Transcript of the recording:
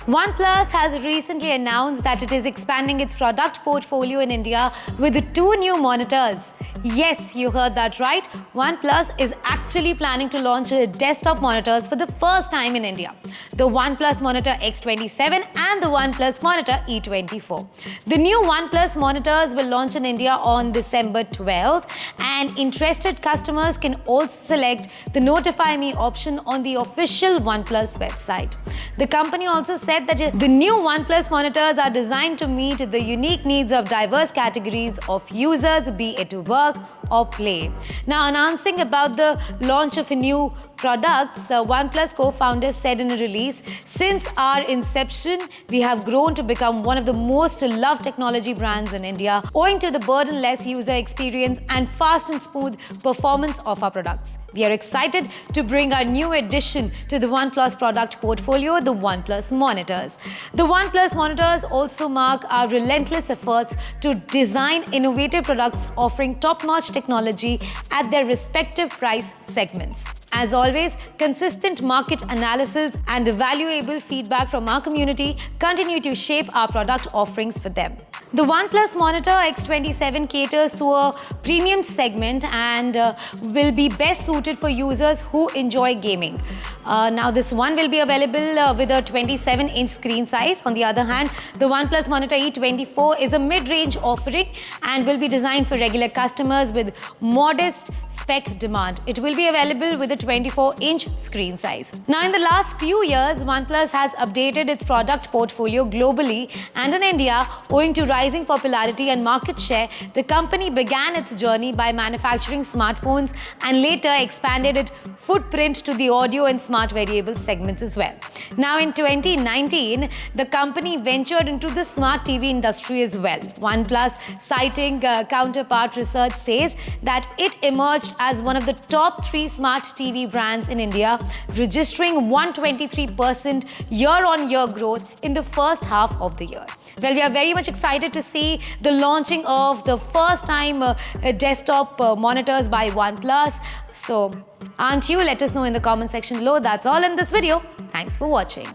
OnePlus has recently announced that it is expanding its product portfolio in India with two new monitors. Yes, you heard that right. OnePlus is actually planning to launch desktop monitors for the first time in India. The OnePlus Monitor X27 and the OnePlus Monitor E24. The new OnePlus monitors will launch in India on December 12th, and interested customers can also select the Notify Me option on the official OnePlus website. The company also said that the new OnePlus monitors are designed to meet the unique needs of diverse categories of users, be it work or play. Now, announcing about the launch of a new products, OnePlus co-founders said in a release, "Since our inception, we have grown to become one of the most loved technology brands in India, owing to the burdenless user experience and fast and smooth performance of our products. We are excited to bring our new addition to the OnePlus product portfolio, the OnePlus monitors." The OnePlus monitors also mark our relentless efforts to design innovative products offering top-notch technology at their respective price segments. As always, consistent market analysis and valuable feedback from our community continue to shape our product offerings for them. The OnePlus Monitor X27 caters to a premium segment and will be best suited for users who enjoy gaming. Now, this one will be available with a 27-inch screen size. On the other hand, the OnePlus Monitor E24 is a mid-range offering and will be designed for regular customers with modest spec demand. It will be available with a 24-inch screen size. Now, in the last few years, OnePlus has updated its product portfolio globally and in India, owing to rising popularity and market share. The company began its journey by manufacturing smartphones and later expanded its footprint to the audio and smart wearable segments as well. Now, in 2019, the company ventured into the smart TV industry as well. OnePlus, citing counterpart research, says that it emerged as one of the top 3 smart TV brands in India, registering 123% year-on-year growth in the first half of the year. Well, we are very much excited to see the launching of the first-time desktop monitors by OnePlus. So, aren't you? Let us know in the comment section below. That's all in this video. Thanks for watching.